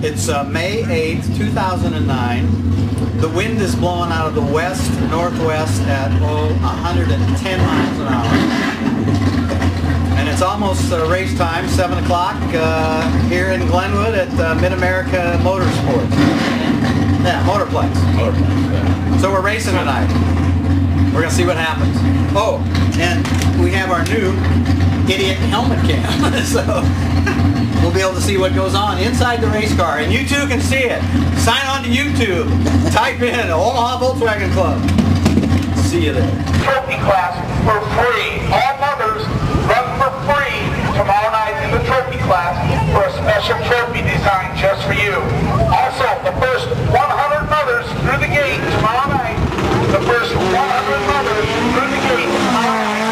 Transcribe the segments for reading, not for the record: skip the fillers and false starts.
It's May 8th, 2009. The wind is blowing out of the west-northwest at 110 miles an hour. And it's almost race time, 7 o'clock here in Glenwood at Mid-America Motorsports. Yeah, Motorplex. Yeah. So we're racing tonight. We're going to see what happens. Oh, and we have our new idiot helmet cam. So we'll be able to see what goes on inside the race car. And you too can see it. Sign on to YouTube. Type in Omaha Volkswagen Club. See you there. Trophy class for free. All mothers run for free tomorrow night in the trophy class for a special trophy designed just for you. Also, the first 100 mothers through the gate tomorrow night. The first 100 mothers through the gate tomorrow night.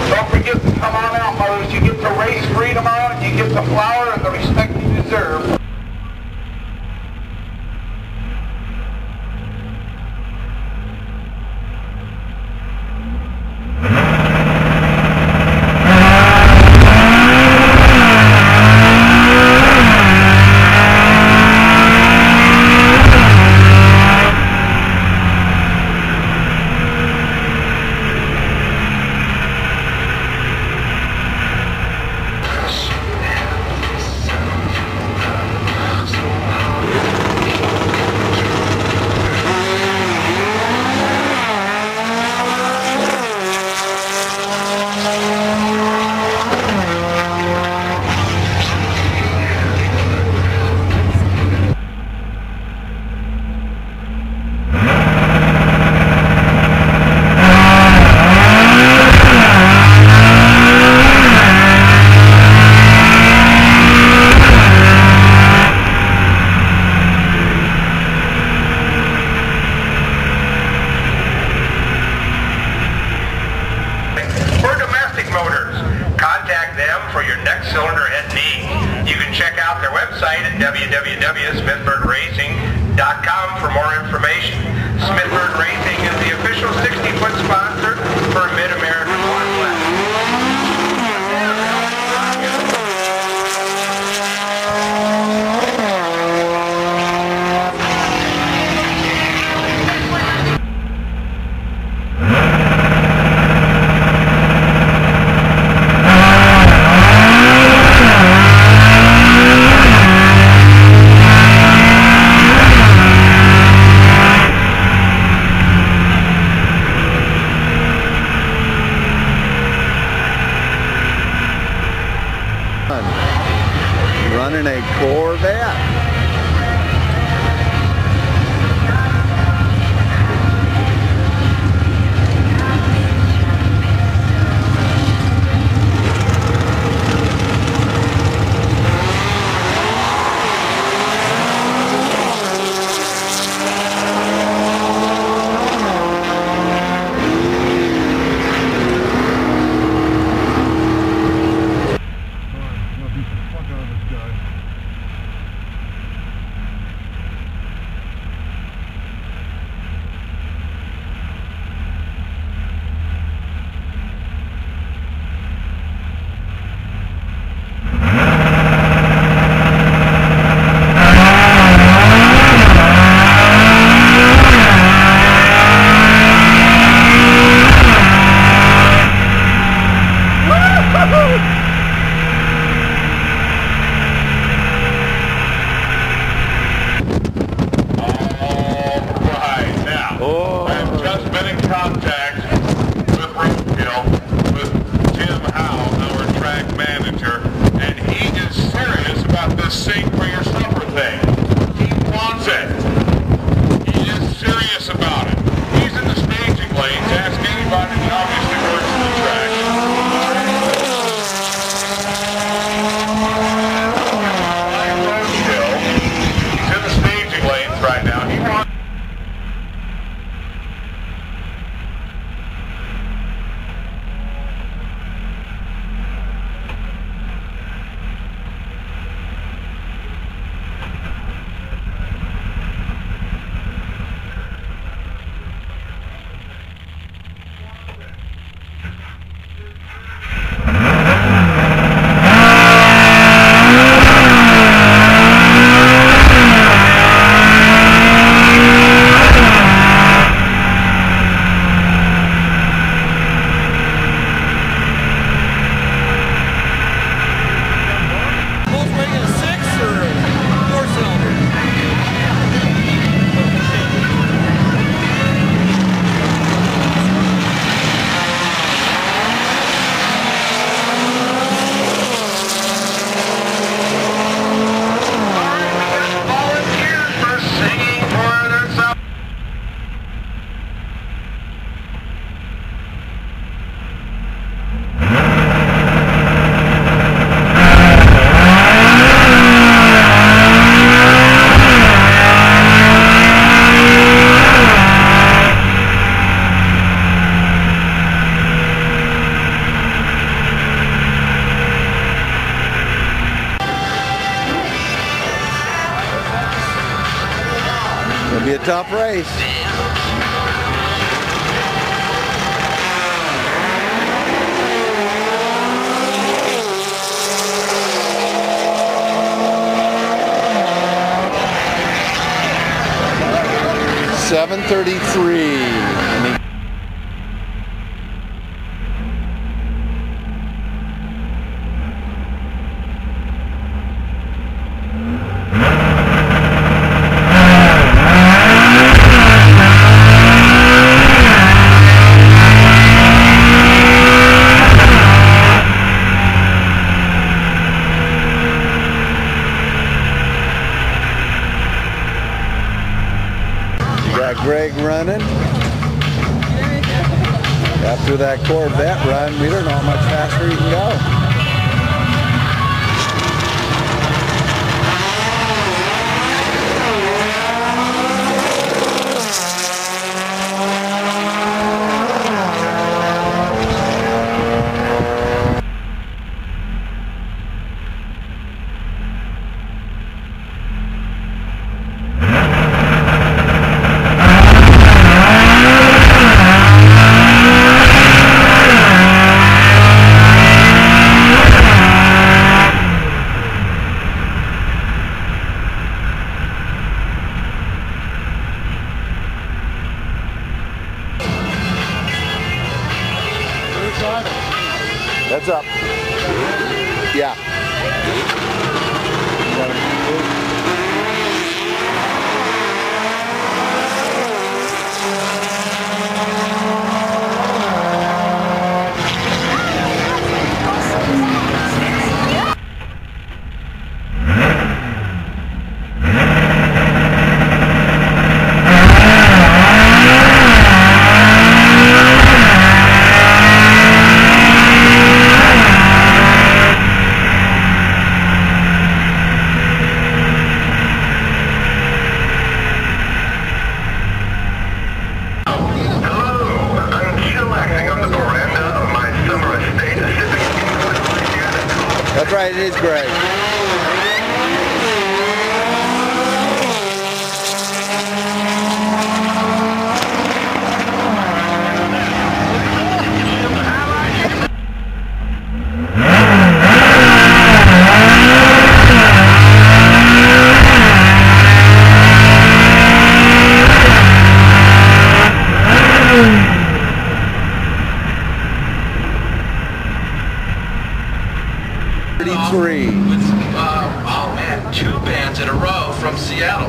Don't forget to come on out, mothers. You get to race free tomorrow, and you get the flower and the respect you deserve. Check out their website at www.smithburgracing.com for more information. Smithburg Racing is the official 60-foot sponsor for Mid-America Motorplex. Running a Corvette. tough race. $733. Got Greg running. After that Corvette run, we don't know how much faster he can go. That's up. Yeah. That's right, it is Greg. With, oh man, 2 bands in a row from Seattle.